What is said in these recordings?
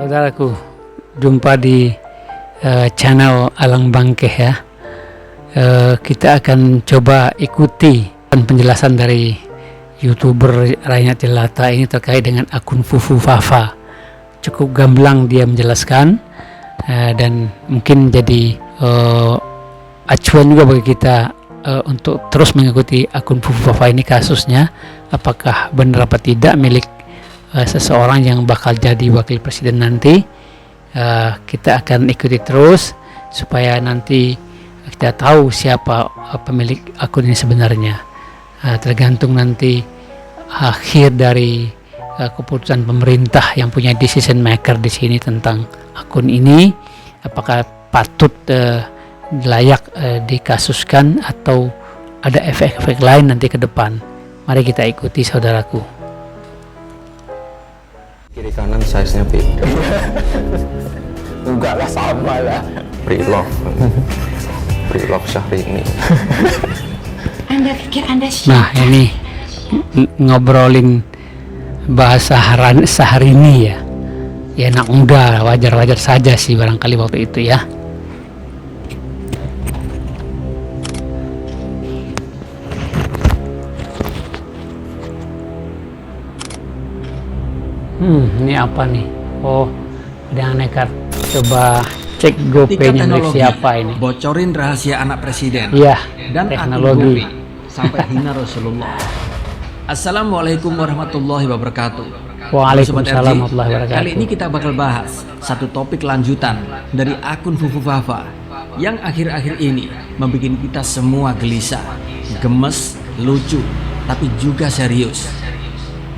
Saudaraku, jumpa di channel Alang Bangkeh ya. Kita akan coba ikuti penjelasan dari YouTuber Rainat Jelata ini terkait dengan akun Fufu Fafa. Cukup gamblang dia menjelaskan dan mungkin jadi acuan juga bagi kita untuk terus mengikuti akun Fufu Fafa ini, kasusnya apakah benar apa tidak milik seseorang yang bakal jadi wakil presiden nanti. Kita akan ikuti terus supaya nanti kita tahu siapa pemilik akun ini sebenarnya. Tergantung nanti akhir dari keputusan pemerintah yang punya decision maker di sini tentang akun ini, apakah patut layak dikasuskan atau ada efek-efek lain nanti ke depan. Mari kita ikuti, saudaraku. Kiri kanan size-nya beda. Enggak lah, sama lah. Pre-love Syahrini. Anda pikir Anda siapa? Nah, ini ngobrolin bahasa Syahrini ya. Ya anak muda, wajar-wajar saja sih barangkali waktu itu ya. Ini apa nih? Oh, ada yang nekat. Coba cek GoPay-nya milik siapa ini? Bocorin rahasia anak presiden. Iya, dan teknologi. akun GoPay sampai hina Rasulullah. Assalamualaikum warahmatullahi wabarakatuh. Waalaikumsalam warahmatullahi wabarakatuh. Kali ini kita bakal bahas satu topik lanjutan dari akun Fufu Fafa yang akhir-akhir ini membuat kita semua gelisah, gemes, lucu, tapi juga serius.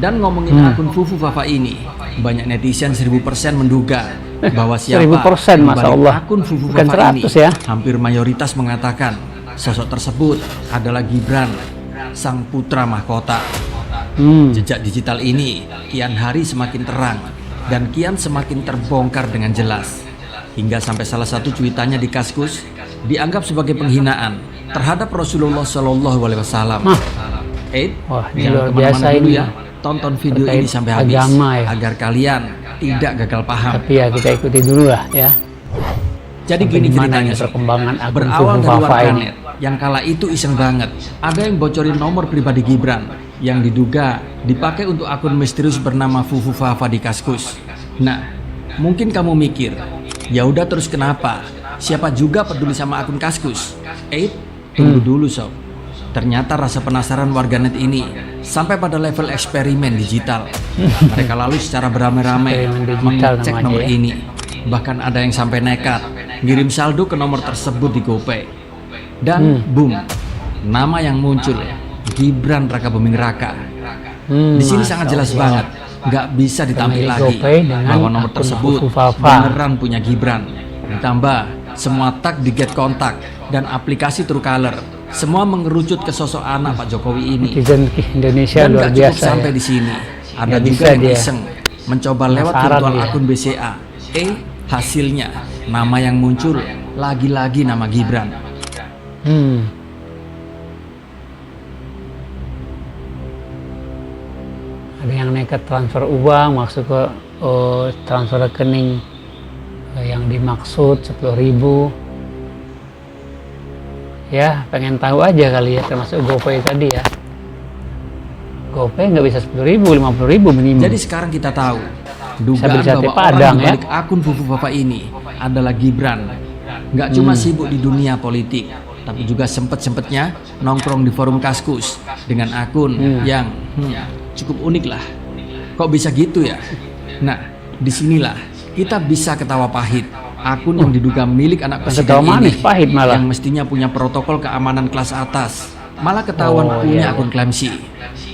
Dan ngomongin akun Fufu Fafa ini, banyak netizen 1000% menduga bahwa siapa 1000%, Masya Allah. akun Fufu Bukan Fafa ini 100 ya. hampir mayoritas mengatakan sosok tersebut adalah Gibran, sang putra mahkota. Jejak digital ini kian hari semakin terang dan kian semakin terbongkar dengan jelas, hingga sampai salah satu cuitannya di Kaskus dianggap sebagai penghinaan terhadap Rasulullah Shallallahu Alaihi Wasallam. Wah, ini Jangan luar kemana-mana biasa dulu ini ya. Tonton video terkait ini sampai habis agama ya. agar kalian tidak gagal paham. Tapi ya kita ikuti dulu lah ya. Jadi Sampai gini gimana ceritanya nih sih. perkembangan akun Berawal Fufu dari Fafa ini. warganet yang kala itu iseng banget. Ada yang bocorin nomor pribadi Gibran yang diduga dipakai untuk akun misterius bernama Fufu Fafa di Kaskus. Nah, mungkin kamu mikir, ya udah terus kenapa? Siapa juga peduli sama akun Kaskus? Tunggu dulu sob. Ternyata rasa penasaran warganet ini sampai pada level eksperimen digital. Mereka lalu secara beramai-ramai Eksperimen digital mengecek namanya nomor ya. ini. Bahkan ada yang sampai nekat ngirim saldo ke nomor tersebut di GoPay. Dan boom, nama yang muncul Gibran Raka Buming Raka. Di sini sangat jelas banget, nggak bisa ditampil Pemilik lagi GoPay dengan bahwa nomor akun tersebut Fufu Fafa. beneran punya Gibran. Ditambah semua tag di Get Kontak dan aplikasi Truecaller, semua mengerucut ke sosok anak Pak Jokowi ini. Netizen Indonesia Dan luar nggak cukup biasa sampai ya. di sini, ada Nggak juga bisa yang dia. iseng mencoba lewat Penasaran virtual dia. akun BCA. Hasilnya nama yang muncul lagi-lagi nama Gibran. Ada yang nekat transfer uang masuk ke transfer rekening yang dimaksud 10.000. Ya, pengen tahu aja kali ya, termasuk GoPay tadi ya. GoPay nggak bisa 10.000, 50.000 minimum. Jadi sekarang kita tahu Bisa beli dugaan sate bahwa Padang, orang di ya. balik akun Fufu Fafa ini adalah Gibran. Nggak cuma sibuk di dunia politik, tapi juga sempet-sempetnya nongkrong di forum Kaskus dengan akun yang cukup unik lah. Kok bisa gitu ya? Nah, disinilah kita bisa ketawa pahit. Akun yang diduga milik anak presiden ketawa manis, ini pahit malah. yang mestinya punya protokol keamanan kelas atas, malah ketahuan punya akun klamsi.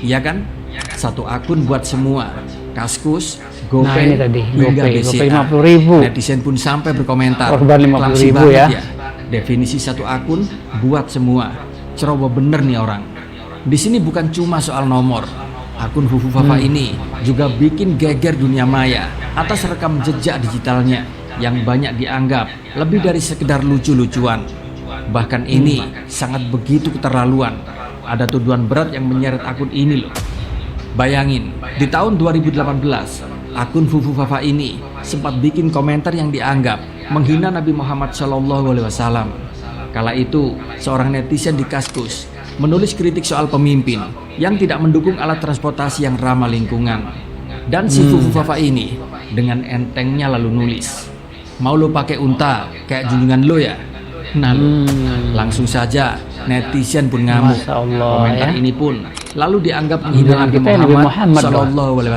Iya kan? Satu akun buat semua. Kaskus, GoPay, Nah, ini tadi, hingga GoPay, BCA. GoPay 50.000. Netizen pun sampai berkomentar, Korban 50.000 "Klamsi banget ya." Definisi satu akun buat semua. Ceroboh bener nih orang. Di sini bukan cuma soal nomor. Akun Fufu Fafa ini juga bikin geger dunia maya atas rekam jejak digitalnya yang banyak dianggap lebih dari sekedar lucu-lucuan. Bahkan ini sangat begitu keterlaluan. Ada tuduhan berat yang menyeret akun ini loh. Bayangin, di tahun 2018 akun Fufu Fafa ini sempat bikin komentar yang dianggap menghina Nabi Muhammad SAW. Kala itu, seorang netizen di Kaskus menulis kritik soal pemimpin yang tidak mendukung alat transportasi yang ramah lingkungan. Dan si Fufu Fafa ini dengan entengnya lalu nulis, "Mau lo pakai unta kayak junjungan lo ya?" Nah, langsung saja netizen pun ngamuk. Masya Allah, Komentar ya. ini pun lalu dianggap menghina Nabi Kita Nabi Muhammad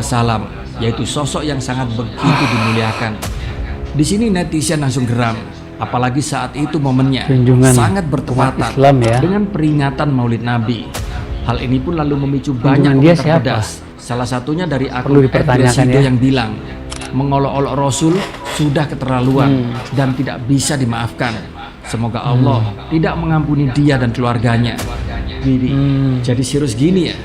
SAW, yaitu sosok yang sangat begitu dimuliakan. Di sini netizen langsung geram, apalagi saat itu momennya Junjungan sangat umat bertepatan Islam, ya. dengan peringatan Maulid Nabi. Hal ini pun lalu memicu banyak Junjungan dia komentar siapa? pedas. Salah satunya dari Perlu akun dipertanyakan, @resido ya. yang bilang, mengolok-olok Rasul sudah keterlaluan dan tidak bisa dimaafkan. Semoga Allah tidak mengampuni dia dan keluarganya. Widih, jadi serius gini ya?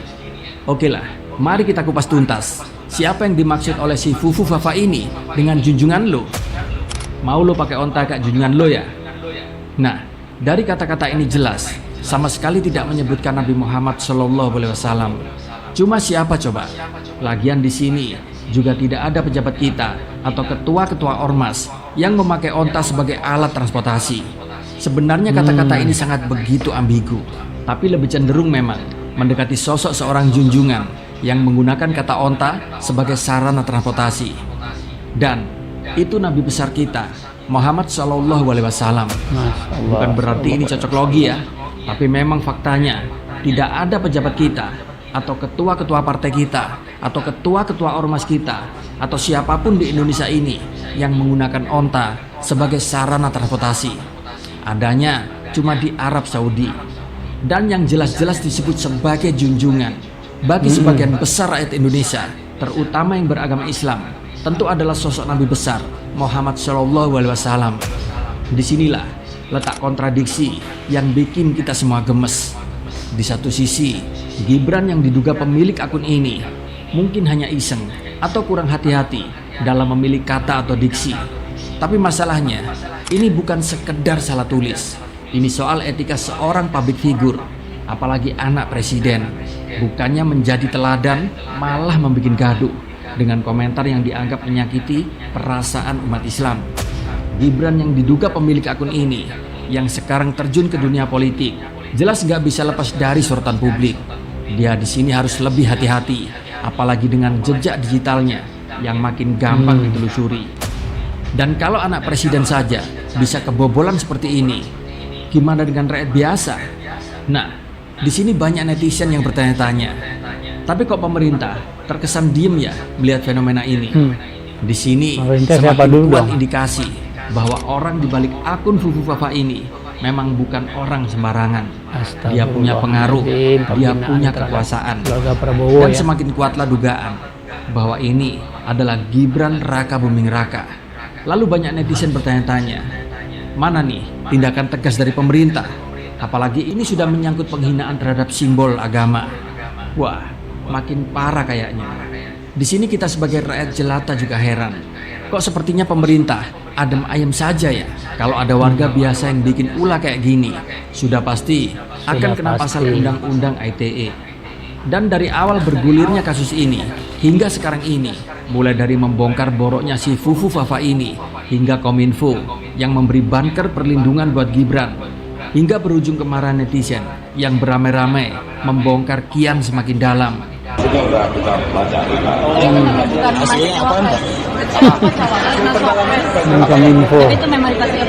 Oke lah, mari kita kupas tuntas. Siapa yang dimaksud oleh si Fufu Fafa ini dengan junjungan lo? Mau lo pakai onta kayak junjungan lo ya? Nah, dari kata-kata ini jelas sama sekali tidak menyebutkan Nabi Muhammad SAW. Cuma siapa coba? Lagian di sini juga tidak ada pejabat kita atau ketua-ketua ormas yang memakai onta sebagai alat transportasi. Sebenarnya kata-kata ini sangat begitu ambigu, tapi lebih cenderung memang mendekati sosok seorang junjungan yang menggunakan kata onta sebagai sarana transportasi. Dan itu Nabi besar kita, Muhammad SAW. Bukan berarti ini cocok logi ya, tapi memang faktanya tidak ada pejabat kita atau ketua-ketua partai kita atau ketua-ketua ormas kita atau siapapun di Indonesia ini yang menggunakan onta sebagai sarana transportasi. Adanya cuma di Arab Saudi, dan yang jelas-jelas disebut sebagai junjungan bagi sebagian besar rakyat Indonesia, terutama yang beragama Islam, tentu adalah sosok Nabi besar Muhammad SAW. Disinilah letak kontradiksi yang bikin kita semua gemes. Di satu sisi, Gibran yang diduga pemilik akun ini mungkin hanya iseng atau kurang hati-hati dalam memilih kata atau diksi. Tapi masalahnya, ini bukan sekedar salah tulis. Ini soal etika seorang public figure, apalagi anak presiden. Bukannya menjadi teladan, malah membuat gaduh dengan komentar yang dianggap menyakiti perasaan umat Islam. Gibran yang diduga pemilik akun ini, yang sekarang terjun ke dunia politik, jelas nggak bisa lepas dari sorotan publik. Dia di sini harus lebih hati-hati, apalagi dengan jejak digitalnya yang makin gampang ditelusuri. Dan kalau anak presiden saja bisa kebobolan seperti ini, gimana dengan rakyat biasa? Nah, di sini banyak netizen yang bertanya-tanya, tapi kok pemerintah terkesan diem ya melihat fenomena ini? Di sini Pemerintah siapa semakin dulu kuat dong? indikasi bahwa orang di balik akun Fufu Fafa ini memang bukan orang sembarangan. Dia punya pengaruh, dia punya kekuasaan. Keluarga Prabowo, Dan ya. semakin kuatlah dugaan bahwa ini adalah Gibran Raka Buming Raka. Lalu banyak netizen bertanya-tanya, mana nih tindakan tegas dari pemerintah? Apalagi ini sudah menyangkut penghinaan terhadap simbol agama. Wah, makin parah kayaknya. Di sini kita sebagai rakyat jelata juga heran. Kok sepertinya pemerintah adem ayem saja ya? Kalau ada warga biasa yang bikin ulah kayak gini, sudah pasti akan kena pasal undang-undang ITE. Dan dari awal bergulirnya kasus ini hingga sekarang ini, mulai dari membongkar boroknya si Fufu Fafa ini hingga Kominfo yang memberi banker perlindungan buat Gibran, hingga berujung kemarahan netizen yang beramai-ramai membongkar kian semakin dalam. Kominfo. Itu memang dikasih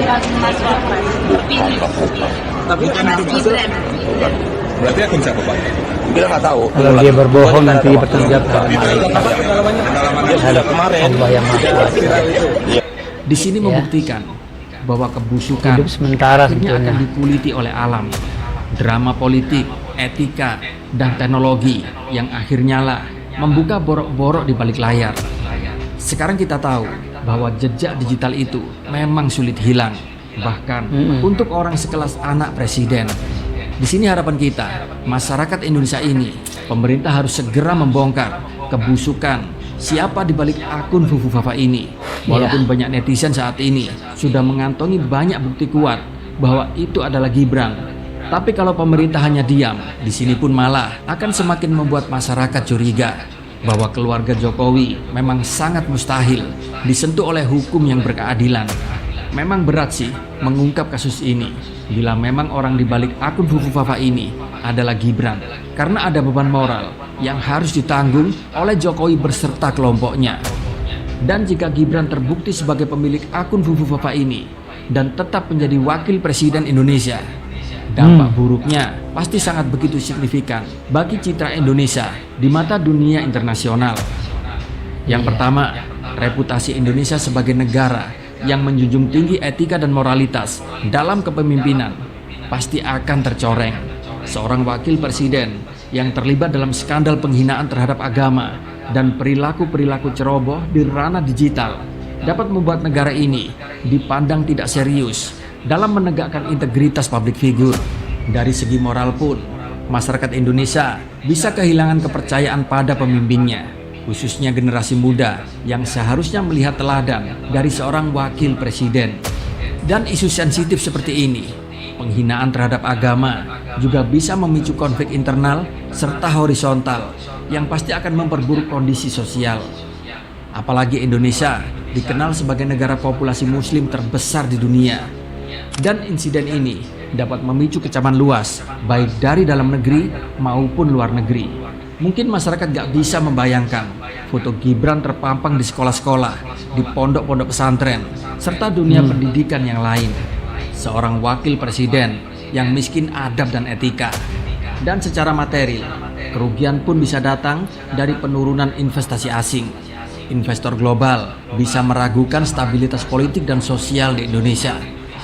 Mas Wapres. Tapi Mas Gibran. Berarti akun siapa Pak? Kita nggak tahu. Kalau dia berbohong nanti bertanggung jawab Ada kemarin. Allah yang Maha Kuasa. Di sini membuktikan bahwa kebusukan Hidup sementara akhirnya sebetulnya. akan dikuliti oleh alam. Drama politik, etika, dan teknologi yang akhirnya lah membuka borok-borok di balik layar. Sekarang kita tahu bahwa jejak digital itu memang sulit hilang, bahkan untuk orang sekelas anak presiden. Di sini harapan kita, masyarakat Indonesia ini, pemerintah harus segera membongkar kebusukan siapa di balik akun Fufu Fafa ini. Walaupun banyak netizen saat ini sudah mengantongi banyak bukti kuat bahwa itu adalah Gibran. Tapi kalau pemerintah hanya diam, di sini pun malah akan semakin membuat masyarakat curiga. bahwa keluarga Jokowi memang sangat mustahil disentuh oleh hukum yang berkeadilan. Memang berat sih mengungkap kasus ini bila memang orang di balik akun Fufu Fafa ini adalah Gibran, karena ada beban moral yang harus ditanggung oleh Jokowi berserta kelompoknya. Dan jika Gibran terbukti sebagai pemilik akun Fufu Fafa ini dan tetap menjadi wakil presiden Indonesia, dampak buruknya pasti sangat begitu signifikan bagi citra Indonesia di mata dunia internasional. Yang pertama, reputasi Indonesia sebagai negara yang menjunjung tinggi etika dan moralitas dalam kepemimpinan pasti akan tercoreng. Seorang wakil presiden yang terlibat dalam skandal penghinaan terhadap agama dan perilaku-perilaku ceroboh di ranah digital dapat membuat negara ini dipandang tidak serius dalam menegakkan integritas publik figur. Dari segi moral pun, masyarakat Indonesia bisa kehilangan kepercayaan pada pemimpinnya, khususnya generasi muda yang seharusnya melihat teladan dari seorang wakil presiden. Dan isu sensitif seperti ini, penghinaan terhadap agama, juga bisa memicu konflik internal serta horizontal yang pasti akan memperburuk kondisi sosial. Apalagi Indonesia dikenal sebagai negara populasi muslim terbesar di dunia. Dan insiden ini dapat memicu kecaman luas baik dari dalam negeri maupun luar negeri. Mungkin masyarakat gak bisa membayangkan foto Gibran terpampang di sekolah-sekolah, di pondok-pondok pesantren, serta dunia pendidikan yang lain. Seorang wakil presiden yang miskin adab dan etika. Dan secara material, kerugian pun bisa datang dari penurunan investasi asing. Investor global bisa meragukan stabilitas politik dan sosial di Indonesia,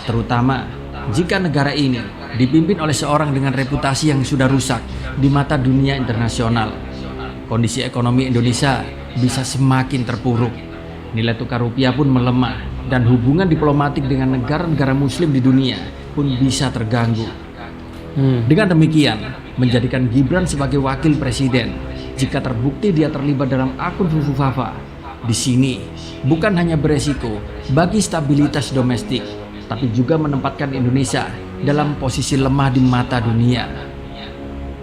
terutama jika negara ini dipimpin oleh seorang dengan reputasi yang sudah rusak di mata dunia internasional. Kondisi ekonomi Indonesia bisa semakin terpuruk, nilai tukar rupiah pun melemah, dan hubungan diplomatik dengan negara-negara muslim di dunia pun bisa terganggu. Dengan demikian, menjadikan Gibran sebagai wakil presiden jika terbukti dia terlibat dalam akun Fufu Fafa di sini bukan hanya beresiko bagi stabilitas domestik, tapi juga menempatkan Indonesia dalam posisi lemah di mata dunia.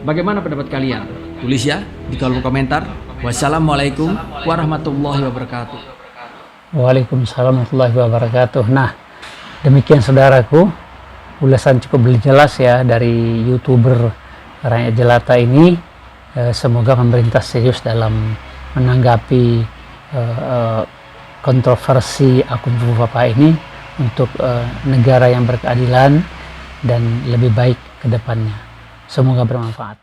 Bagaimana pendapat kalian? Tulis ya di kolom komentar. Wassalamualaikum warahmatullahi wabarakatuh. Waalaikumsalam warahmatullahi wabarakatuh. Nah, demikian saudaraku, ulasan cukup jelas ya dari YouTuber Rakyat Jelata ini. Semoga pemerintah serius dalam menanggapi kontroversi akun Fufu Fafa ini untuk negara yang berkeadilan dan lebih baik ke depannya. Semoga bermanfaat.